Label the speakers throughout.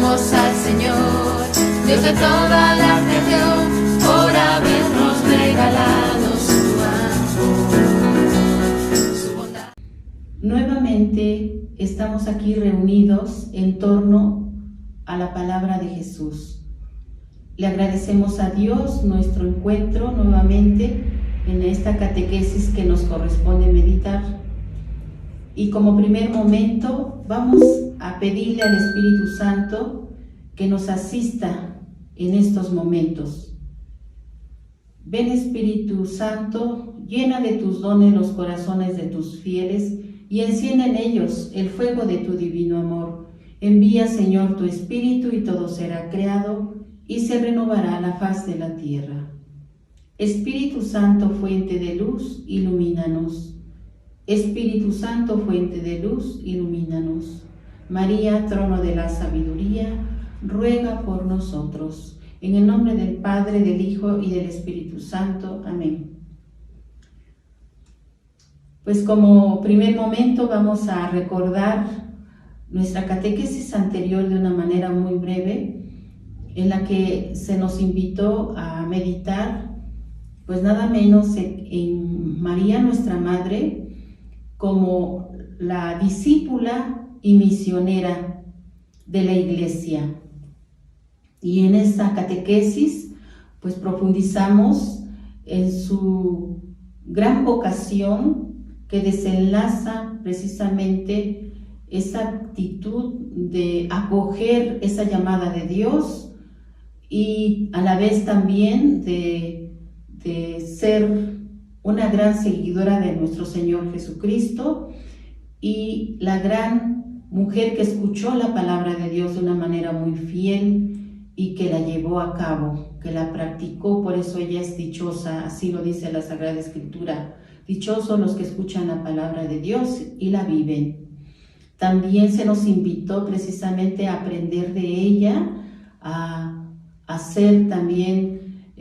Speaker 1: Alabemos al Señor, Dios de toda la creación, por habernos regalado su amor, su bondad.
Speaker 2: Nuevamente estamos aquí reunidos en torno a la palabra de Jesús. Le agradecemos a Dios nuestro encuentro nuevamente en esta catequesis que nos corresponde meditar. Y como primer momento vamos a pedirle al Espíritu Santo que nos asista en estos momentos. Ven, Espíritu Santo, llena de tus dones los corazones de tus fieles y enciende en ellos el fuego de tu divino amor. Envía, Señor, tu Espíritu y todo será creado y se renovará la faz de la tierra. Espíritu Santo, fuente de luz, ilumínanos. Espíritu Santo, fuente de luz, ilumínanos. María, trono de la sabiduría, ruega por nosotros. En el nombre del Padre, del Hijo y del Espíritu Santo. Amén. Pues como primer momento vamos a recordar nuestra catequesis anterior de una manera muy breve, en la que se nos invitó a meditar, pues nada menos en María, nuestra Madre, como la discípula y misionera de la Iglesia. Y en esta catequesis, pues profundizamos en su gran vocación que desenlaza precisamente esa actitud de acoger esa llamada de Dios y a la vez también de ser una gran seguidora de nuestro Señor Jesucristo y la gran mujer que escuchó la palabra de Dios de una manera muy fiel y que la llevó a cabo, que la practicó. Por eso ella es dichosa, así lo dice la Sagrada Escritura: dichosos los que escuchan la palabra de Dios y la viven. También se nos invitó precisamente a aprender de ella, a ser también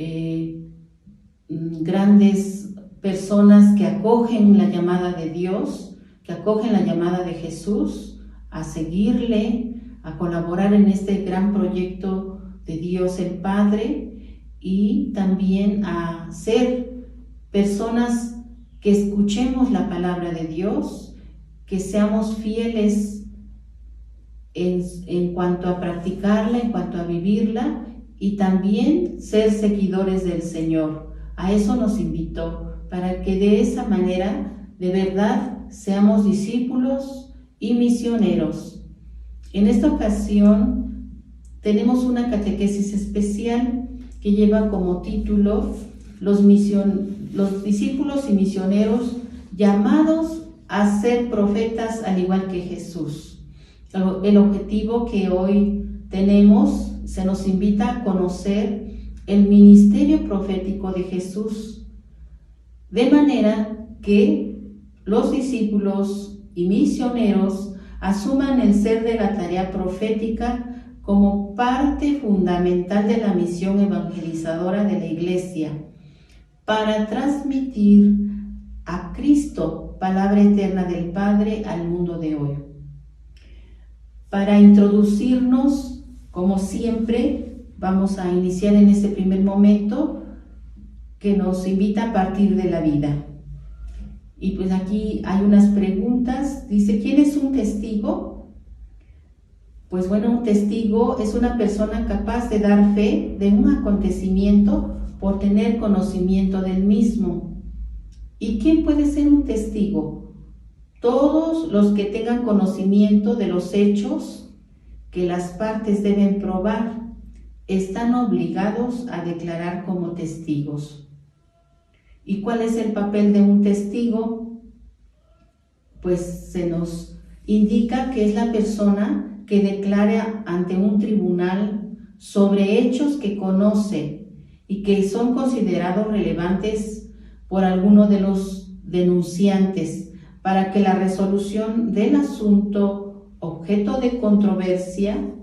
Speaker 2: grandes personas que acogen la llamada de Dios, que acogen la llamada de Jesús, a seguirle, a colaborar en este gran proyecto de Dios el Padre, y también a ser personas que escuchemos la palabra de Dios, que seamos fieles en cuanto a practicarla, en cuanto a vivirla, y también ser seguidores del Señor. A eso nos invitó, para que de esa manera, de verdad, seamos discípulos y misioneros. En esta ocasión tenemos una catequesis especial que lleva como título los discípulos y misioneros llamados a ser profetas al igual que Jesús. El objetivo que hoy tenemos, se nos invita a conocer el ministerio profético de Jesús, de manera que los discípulos y misioneros asuman el ser de la tarea profética como parte fundamental de la misión evangelizadora de la Iglesia, para transmitir a Cristo, palabra eterna del Padre, al mundo de hoy. Para introducirnos, como siempre, vamos a iniciar en este primer momento que nos invita a partir de la vida. Y pues aquí hay unas preguntas. Dice, ¿quién es un testigo? Pues bueno, un testigo es una persona capaz de dar fe de un acontecimiento por tener conocimiento del mismo. ¿Y quién puede ser un testigo? Todos los que tengan conocimiento de los hechos que las partes deben probar están obligados a declarar como testigos. ¿Y cuál es el papel de un testigo? Pues se nos indica que es la persona que declara ante un tribunal sobre hechos que conoce y que son considerados relevantes por alguno de los denunciantes, para que la resolución del asunto objeto de controversia,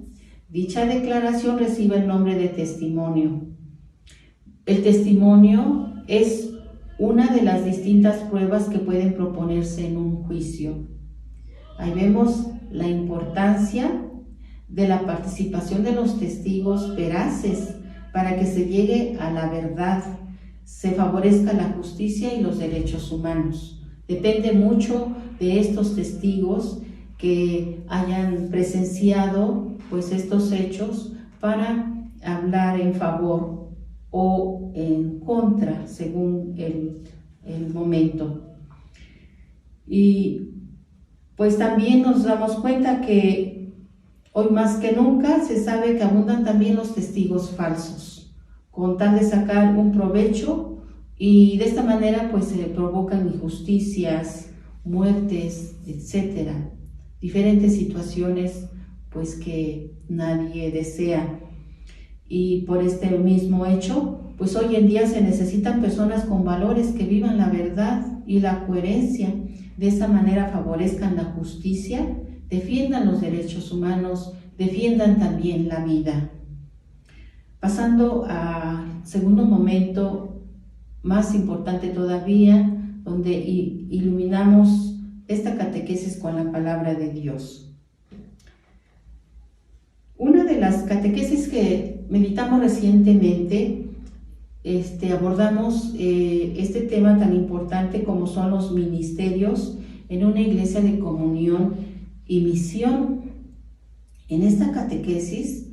Speaker 2: dicha declaración reciba el nombre de testimonio. El testimonio es una de las distintas pruebas que pueden proponerse en un juicio. Ahí vemos la importancia de la participación de los testigos veraces para que se llegue a la verdad, se favorezca la justicia y los derechos humanos. Depende mucho de estos testigos que hayan presenciado pues estos hechos para hablar en favor o en contra según el momento. Y pues también nos damos cuenta que hoy más que nunca se sabe que abundan también los testigos falsos, con tal de sacar un provecho, y de esta manera pues se provocan injusticias, muertes, etcétera, diferentes situaciones pues que nadie desea. Y por este mismo hecho, pues hoy en día se necesitan personas con valores que vivan la verdad y la coherencia. De esta manera favorezcan la justicia, defiendan los derechos humanos, defiendan también la vida. Pasando al segundo momento, más importante todavía, donde iluminamos esta catequesis con la palabra de Dios. Una de las catequesis que meditamos recientemente, abordamos este tema tan importante como son los ministerios en una iglesia de comunión y misión. En esta catequesis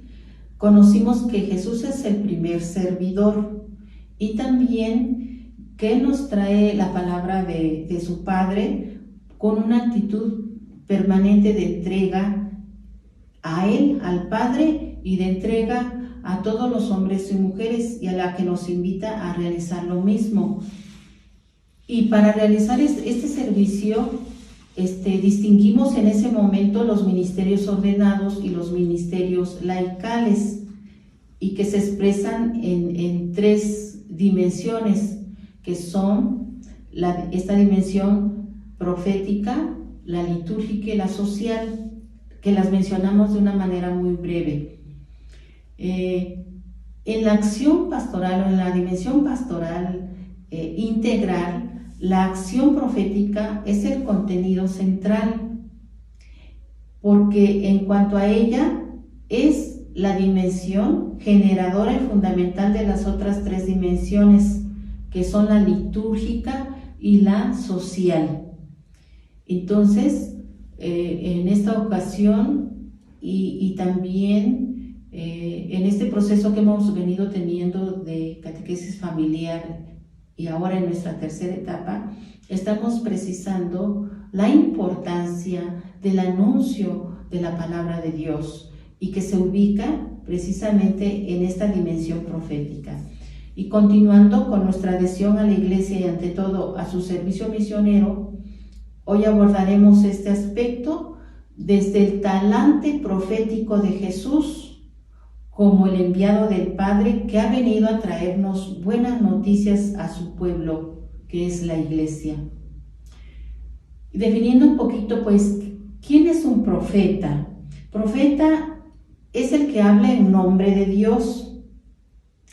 Speaker 2: conocimos que Jesús es el primer servidor y también que Él nos trae la palabra de su Padre con una actitud permanente de entrega a Él, al Padre, y de entrega a todos los hombres y mujeres, y a la que nos invita a realizar lo mismo. Y para realizar este servicio, distinguimos en ese momento los ministerios ordenados y los ministerios laicales, y que se expresan en tres dimensiones, que son esta dimensión profética, la litúrgica y la social, que las mencionamos de una manera muy breve. En la acción pastoral o en la dimensión pastoral integral, la acción profética es el contenido central, porque en cuanto a ella es la dimensión generadora y fundamental de las otras tres dimensiones, que son la litúrgica y la social. Entonces, en esta ocasión y también en este proceso que hemos venido teniendo de catequesis familiar y ahora en nuestra tercera etapa, estamos precisando la importancia del anuncio de la palabra de Dios y que se ubica precisamente en esta dimensión profética. Y continuando con nuestra adhesión a la Iglesia y ante todo a su servicio misionero, hoy abordaremos este aspecto desde el talante profético de Jesús como el enviado del Padre que ha venido a traernos buenas noticias a su pueblo, que es la Iglesia. Definiendo un poquito, pues, ¿quién es un profeta? Profeta es el que habla en nombre de Dios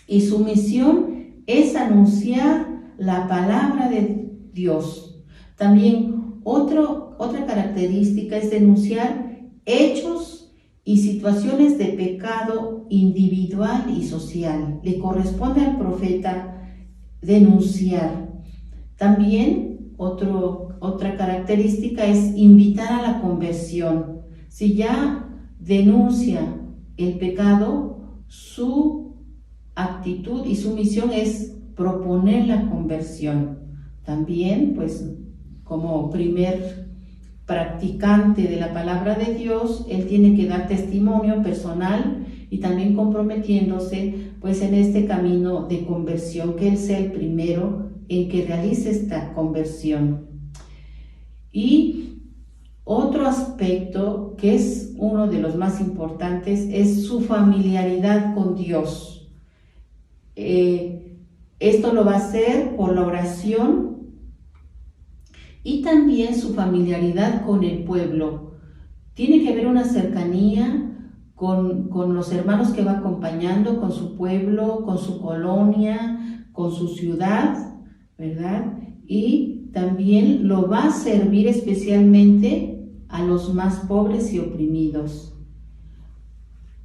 Speaker 2: y su misión es anunciar la palabra de Dios. También otra característica es denunciar hechos y situaciones de pecado individual y social. Le corresponde al profeta denunciar. También otra característica es invitar a la conversión. Si ya denuncia el pecado, su actitud y su misión es proponer la conversión. También, pues, como primer practicante de la palabra de Dios, él tiene que dar testimonio personal y también comprometiéndose pues en este camino de conversión, que él sea el primero en que realice esta conversión. Y otro aspecto que es uno de los más importantes es su familiaridad con Dios. Esto lo va a hacer por la oración y también su familiaridad con el pueblo. Tiene que haber una cercanía con los hermanos que va acompañando, con su pueblo, con su colonia, con su ciudad, ¿verdad? Y también lo va a servir especialmente a los más pobres y oprimidos.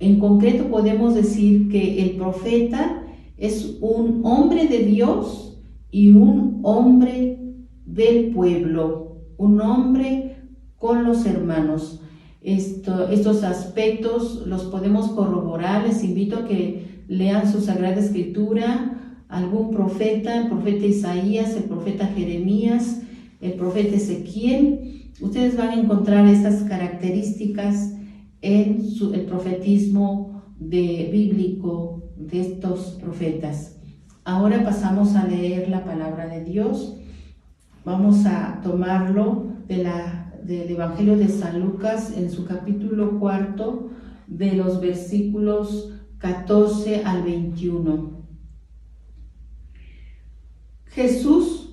Speaker 2: En concreto podemos decir que el profeta es un hombre de Dios y un hombre del pueblo, un hombre con los hermanos. Estos aspectos los podemos corroborar. Les invito a que lean su Sagrada Escritura, algún profeta, el profeta Isaías, el profeta Jeremías, el profeta Ezequiel. Ustedes van a encontrar estas características en el profetismo bíblico de estos profetas. Ahora pasamos a leer la palabra de Dios. Vamos a tomarlo del Evangelio de San Lucas en su capítulo 4, de los versículos 14 al 21. Jesús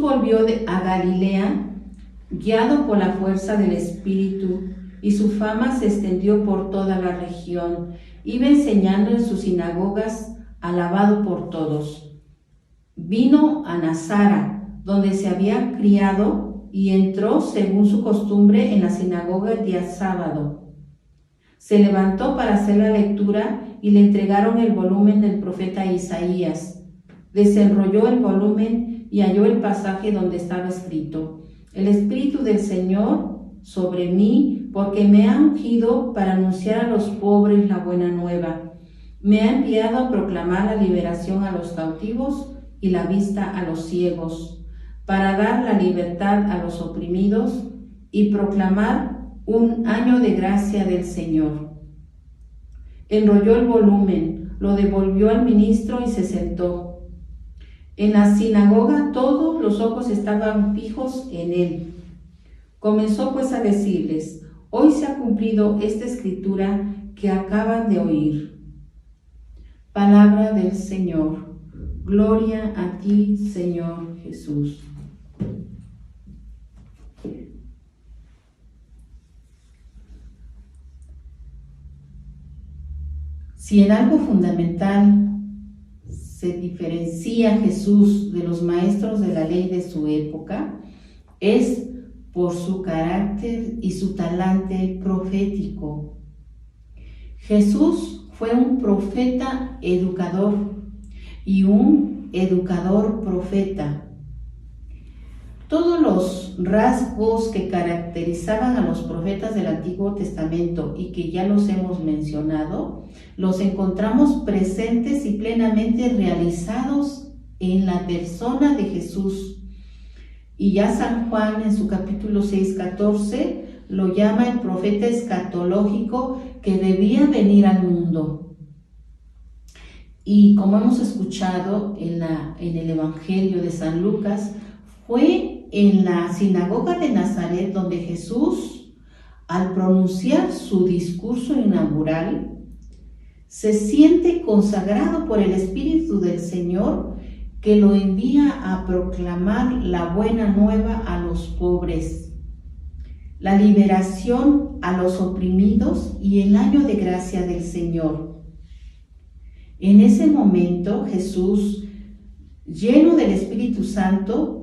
Speaker 2: volvió a Galilea, guiado por la fuerza del Espíritu, y su fama se extendió por toda la región. Iba enseñando en sus sinagogas, alabado por todos. Vino a Nazara, donde se había criado, y entró según su costumbre en la sinagoga el día sábado. Se levantó para hacer la lectura y le entregaron el volumen del profeta Isaías. Desenrolló el volumen y halló el pasaje donde estaba escrito: El Espíritu del Señor sobre mí, porque me ha ungido para anunciar a los pobres la buena nueva. Me ha enviado a proclamar la liberación a los cautivos y la vista a los ciegos, para dar la libertad a los oprimidos y proclamar un año de gracia del Señor. Enrolló el volumen, lo devolvió al ministro y se sentó. En la sinagoga todos los ojos estaban fijos en él. Comenzó pues a decirles: Hoy se ha cumplido esta escritura que acaban de oír. Palabra del Señor. Gloria a ti, Señor Jesús. Si en algo fundamental se diferencia Jesús de los maestros de la ley de su época, es por su carácter y su talante profético. Jesús fue un profeta educador y un educador profeta. Todos los rasgos que caracterizaban a los profetas del Antiguo Testamento y que ya los hemos mencionado, los encontramos presentes y plenamente realizados en la persona de Jesús. Y ya San Juan en su capítulo 6:14 lo llama el profeta escatológico que debía venir al mundo. Y como hemos escuchado en el Evangelio de San Lucas, fue en la sinagoga de Nazaret donde Jesús, al pronunciar su discurso inaugural, se siente consagrado por el Espíritu del Señor, que lo envía a proclamar la buena nueva a los pobres, la liberación a los oprimidos y el año de gracia del Señor. En ese momento Jesús, lleno del Espíritu Santo,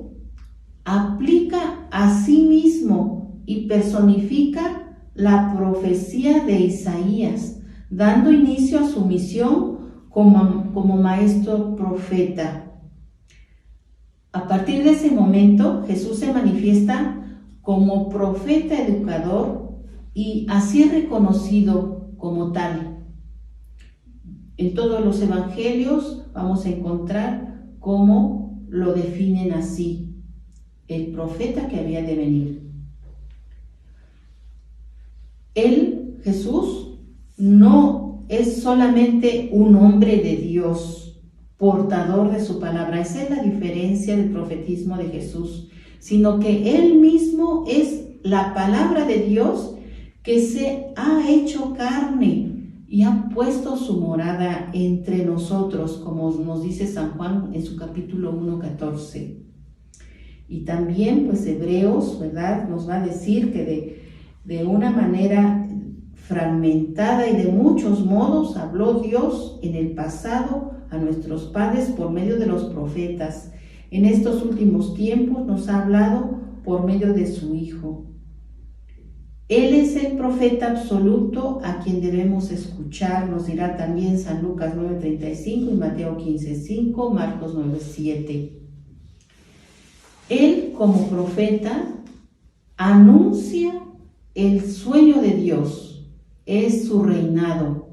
Speaker 2: aplica a sí mismo y personifica la profecía de Isaías, dando inicio a su misión como maestro profeta. A partir de ese momento, Jesús se manifiesta como profeta educador y así es reconocido como tal. En todos los evangelios vamos a encontrar cómo lo definen así: el profeta que había de venir. Él, Jesús, no es solamente un hombre de Dios, portador de su palabra. Esa es la diferencia del profetismo de Jesús, sino que Él mismo es la palabra de Dios que se ha hecho carne y ha puesto su morada entre nosotros, como nos dice San Juan en su capítulo 1:14. Y también, pues, Hebreos, ¿verdad?, nos va a decir que de una manera fragmentada y de muchos modos habló Dios en el pasado a nuestros padres por medio de los profetas. En estos últimos tiempos nos ha hablado por medio de su Hijo. Él es el profeta absoluto a quien debemos escuchar, nos dirá también San Lucas 9:35 y Mateo 15:5, Marcos 9:7. Él, como profeta, anuncia el sueño de Dios, es su reinado,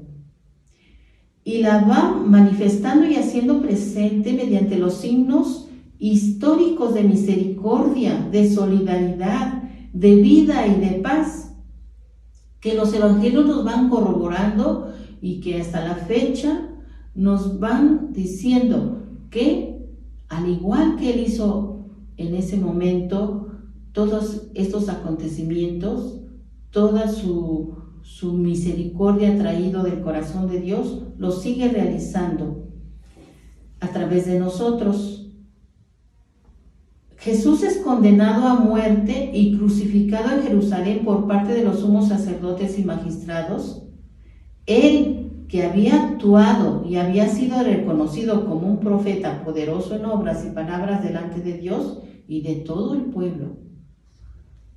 Speaker 2: y la va manifestando y haciendo presente mediante los signos históricos de misericordia, de solidaridad, de vida y de paz, que los evangelios nos van corroborando y que hasta la fecha nos van diciendo que, al igual que Él hizo en ese momento, todos estos acontecimientos, toda su misericordia traído del corazón de Dios, lo sigue realizando a través de nosotros. Jesús es condenado a muerte y crucificado en Jerusalén por parte de los sumos sacerdotes y magistrados. Él, que había actuado y había sido reconocido como un profeta poderoso en obras y palabras delante de Dios y de todo el pueblo.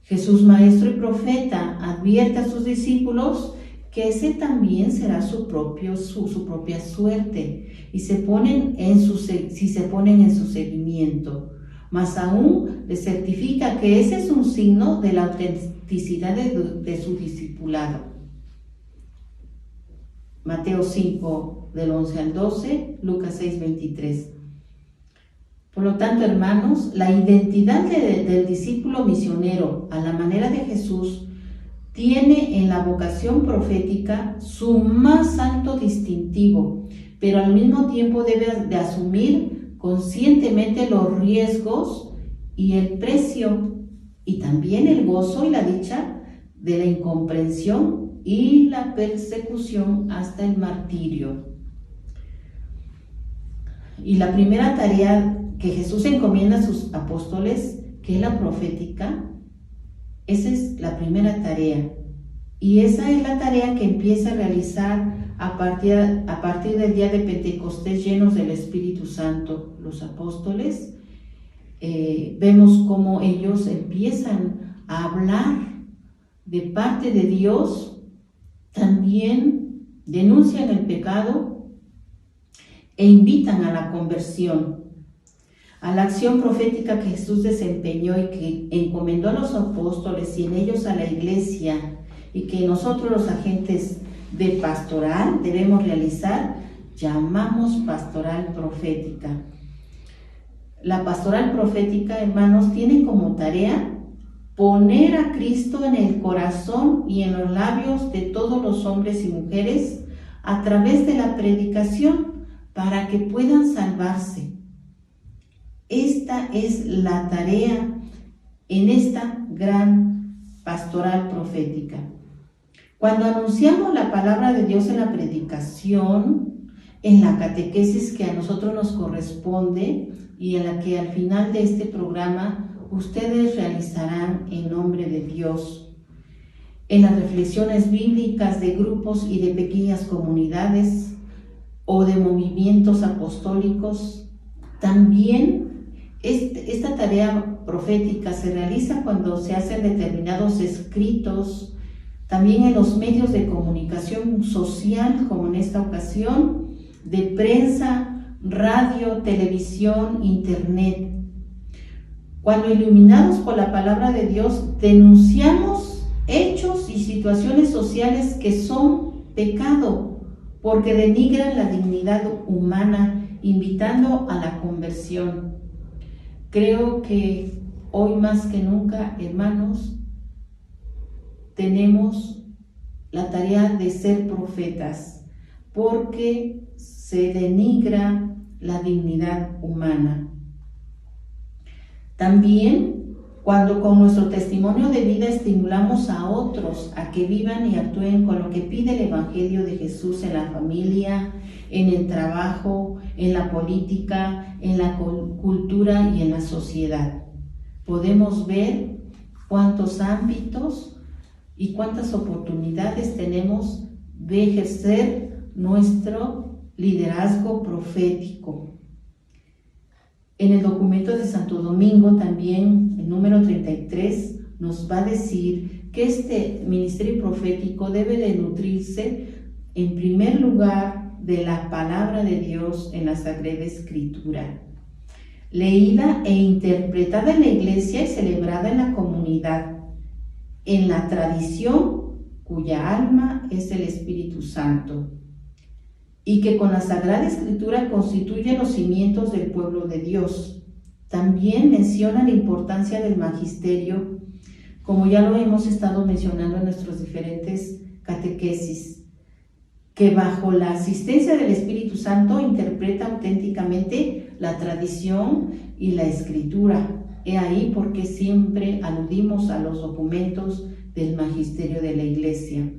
Speaker 2: Jesús, maestro y profeta, advierte a sus discípulos que ese también será su propia suerte y si se ponen en su seguimiento. Más aún les certifica que ese es un signo de la autenticidad de su discipulado. Mateo 5, del 11 al 12, Lucas 6:23. Por lo tanto, hermanos, la identidad del discípulo misionero a la manera de Jesús tiene en la vocación profética su más alto distintivo, pero al mismo tiempo debe de asumir conscientemente los riesgos y el precio, y también el gozo y la dicha de la incomprensión y la persecución hasta el martirio. Y la primera tarea que Jesús encomienda a sus apóstoles, que es la profética, esa es la primera tarea. Y esa es la tarea que empieza a realizar a partir del día de Pentecostés, llenos del Espíritu Santo, los apóstoles. Vemos cómo ellos empiezan a hablar de parte de Dios, también denuncian el pecado e invitan a la conversión, a la acción profética que Jesús desempeñó y que encomendó a los apóstoles y en ellos a la iglesia, y que nosotros los agentes de pastoral debemos realizar, llamamos pastoral profética. La pastoral profética, hermanos, tiene como tarea poner a Cristo en el corazón y en los labios de todos los hombres y mujeres a través de la predicación para que puedan salvarse. Esta es la tarea en esta gran pastoral profética. Cuando anunciamos la palabra de Dios en la predicación, en la catequesis que a nosotros nos corresponde y en la que al final de este programa ustedes realizarán en nombre de Dios, en las reflexiones bíblicas de grupos y de pequeñas comunidades o de movimientos apostólicos, también esta tarea profética se realiza cuando se hacen determinados escritos, también en los medios de comunicación social, como en esta ocasión, de prensa, radio, televisión, internet. Cuando iluminados por la palabra de Dios, denunciamos hechos y situaciones sociales que son pecado, porque denigran la dignidad humana, invitando a la conversión. Creo que hoy más que nunca, hermanos, tenemos la tarea de ser profetas, porque se denigra la dignidad humana. También, cuando con nuestro testimonio de vida estimulamos a otros a que vivan y actúen con lo que pide el Evangelio de Jesús en la familia, en el trabajo, en la política, en la cultura y en la sociedad, podemos ver cuántos ámbitos y cuántas oportunidades tenemos de ejercer nuestro liderazgo profético. En el documento de Santo Domingo también, el número 33, nos va a decir que este ministerio profético debe de nutrirse en primer lugar de la palabra de Dios en la Sagrada Escritura, leída e interpretada en la iglesia y celebrada en la comunidad, en la tradición cuya alma es el Espíritu Santo, y que con la Sagrada Escritura constituye los cimientos del pueblo de Dios. También menciona la importancia del magisterio, como ya lo hemos estado mencionando en nuestros diferentes catequesis, que bajo la asistencia del Espíritu Santo interpreta auténticamente la tradición y la escritura. He ahí porque siempre aludimos a los documentos del magisterio de la Iglesia.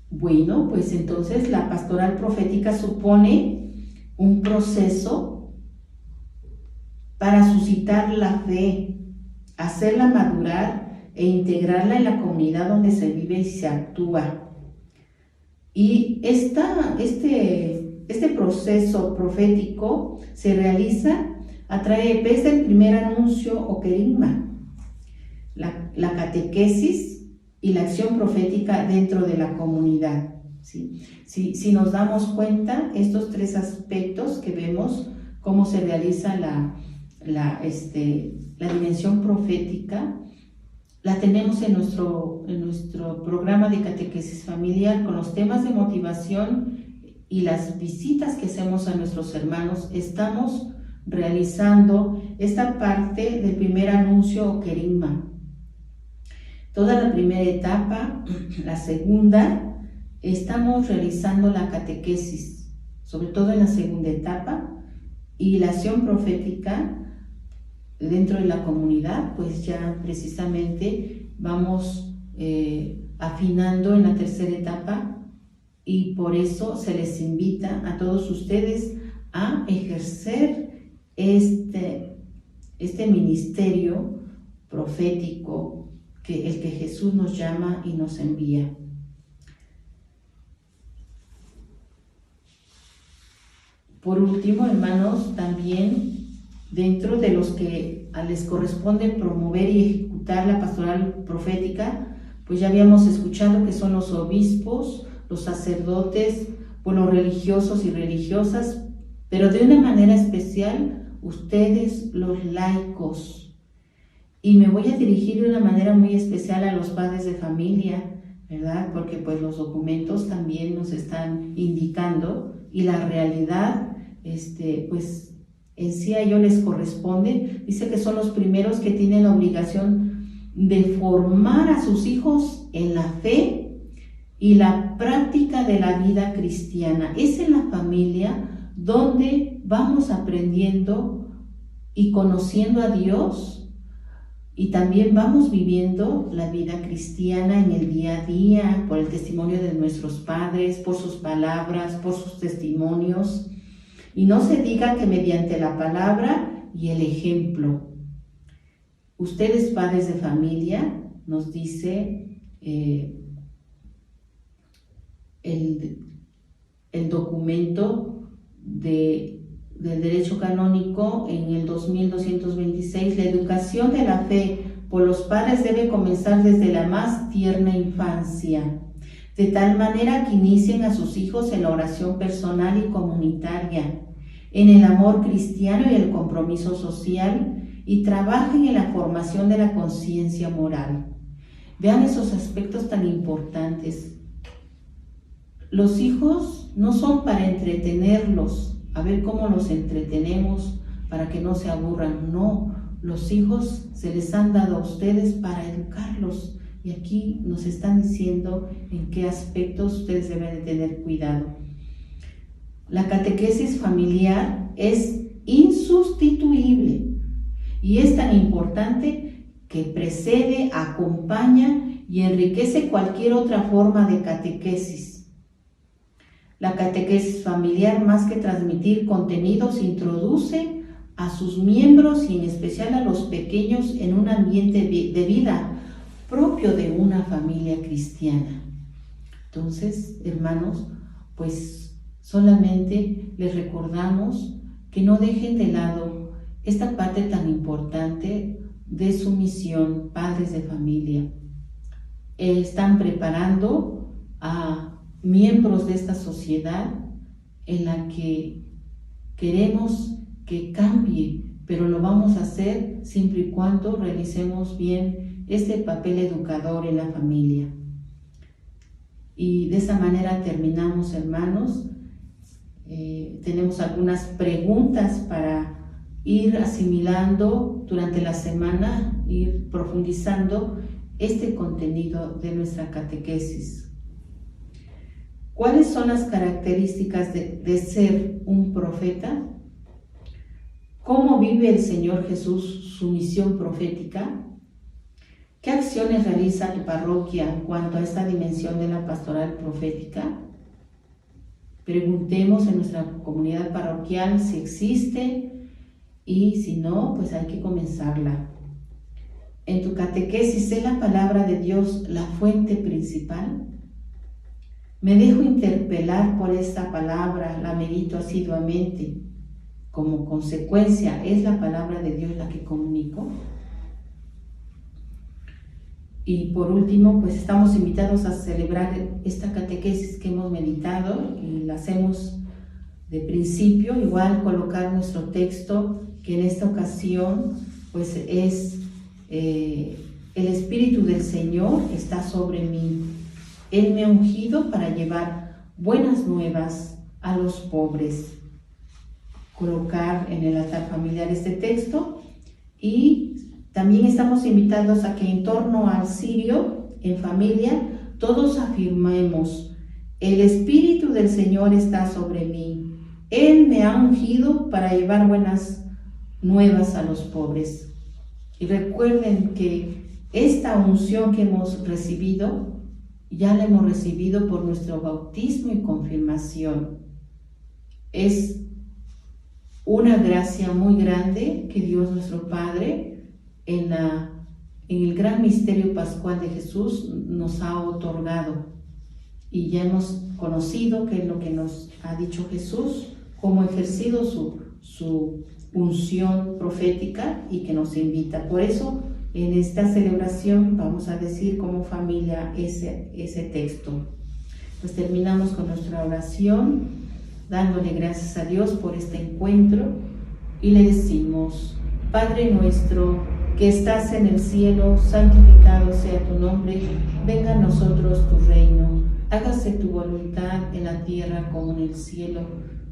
Speaker 2: Bueno, pues entonces la pastoral profética supone un proceso para suscitar la fe, hacerla madurar e integrarla en la comunidad donde se vive y se actúa. Y este proceso profético se realiza a través del primer anuncio o querigma, la catequesis y la acción profética dentro de la comunidad. ¿Sí? Si nos damos cuenta, estos tres aspectos que vemos, cómo se realiza la dimensión profética, la tenemos en nuestro programa de catequesis familiar con los temas de motivación y las visitas que hacemos a nuestros hermanos. Estamos realizando esta parte del primer anuncio o querigma. Toda la primera etapa, la segunda, estamos realizando la catequesis, sobre todo en la segunda etapa, y la acción profética dentro de la comunidad, pues ya precisamente vamos afinando en la tercera etapa, y por eso se les invita a todos ustedes a ejercer este ministerio profético, el que Jesús nos llama y nos envía. Por último, hermanos, también dentro de los que les corresponde promover y ejecutar la pastoral profética, pues ya habíamos escuchado que son los obispos, los sacerdotes, pues los religiosos y religiosas, pero de una manera especial ustedes, los laicos. Y me voy a dirigir de una manera muy especial a los padres de familia, ¿verdad? Porque pues los documentos también nos están indicando, y la realidad, pues en sí a ellos les corresponde. Dice que son los primeros que tienen la obligación de formar a sus hijos en la fe y la práctica de la vida cristiana. Es en la familia donde vamos aprendiendo y conociendo a Dios, y también vamos viviendo la vida cristiana en el día a día, por el testimonio de nuestros padres, por sus palabras, por sus testimonios. Y no se diga que mediante la palabra y el ejemplo. Ustedes, padres de familia, nos dice el documento del derecho canónico en el 2226, la educación de la fe por los padres debe comenzar desde la más tierna infancia, de tal manera que inicien a sus hijos en la oración personal y comunitaria, en el amor cristiano y el compromiso social, y trabajen en la formación de la conciencia moral. Vean esos aspectos tan importantes. Los hijos no son para entretenerlos, a ver cómo los entretenemos para que no se aburran. No, los hijos se les han dado a ustedes para educarlos, y aquí nos están diciendo en qué aspectos ustedes deben de tener cuidado. La catequesis familiar es insustituible y es tan importante que precede, acompaña y enriquece cualquier otra forma de catequesis. La catequesis familiar, más que transmitir contenidos, introduce a sus miembros y en especial a los pequeños en un ambiente de vida propio de una familia cristiana. Entonces, hermanos, pues solamente les recordamos que no dejen de lado esta parte tan importante de su misión, padres de familia. Están preparando a miembros de esta sociedad en la que queremos que cambie, pero lo vamos a hacer siempre y cuando realicemos bien este papel educador en la familia. Y de esa manera terminamos, hermanos. Tenemos algunas preguntas para ir asimilando durante la semana, ir profundizando este contenido de nuestra catequesis. ¿Cuáles son las características de ser un profeta? ¿Cómo vive el Señor Jesús su misión profética? ¿Qué acciones realiza tu parroquia en cuanto a esta dimensión de la pastoral profética? Preguntemos en nuestra comunidad parroquial si existe y si no, pues hay que comenzarla. En tu catequesis, ¿es la palabra de Dios la fuente principal? ¿Me dejo interpelar por esta palabra? ¿La medito asiduamente? Como consecuencia, ¿es la palabra de Dios la que comunico? Y por último, pues estamos invitados a celebrar esta catequesis que hemos meditado y la hacemos de principio, igual colocar nuestro texto, que en esta ocasión pues es el Espíritu del Señor está sobre mí. Él me ha ungido para llevar buenas nuevas a los pobres. Colocar en el altar familiar este texto y también estamos invitados a que en torno al cirio, en familia, todos afirmemos: el Espíritu del Señor está sobre mí. Él me ha ungido para llevar buenas nuevas a los pobres. Y recuerden que esta unción que hemos recibido, ya la hemos recibido por nuestro bautismo y confirmación. Es una gracia muy grande que Dios nuestro Padre en el gran misterio pascual de Jesús nos ha otorgado, y ya hemos conocido que es lo que nos ha dicho Jesús, cómo ha ejercido su unción profética y que nos invita. Por eso en esta celebración vamos a decir como familia ese texto. Pues terminamos con nuestra oración dándole gracias a Dios por este encuentro y le decimos: Padre nuestro que estás en el cielo, santificado sea tu nombre, venga a nosotros tu reino, hágase tu voluntad en la tierra como en el cielo.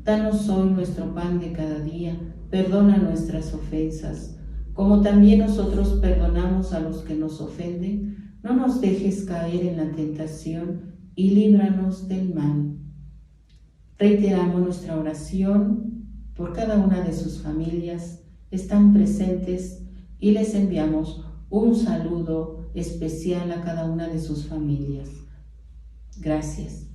Speaker 2: Danos hoy nuestro pan de cada día, perdona nuestras ofensas, como también nosotros perdonamos a los que nos ofenden. No nos dejes caer en la tentación y líbranos del mal. Reiteramos nuestra oración por cada una de sus familias, están presentes, y les enviamos un saludo especial a cada una de sus familias. Gracias.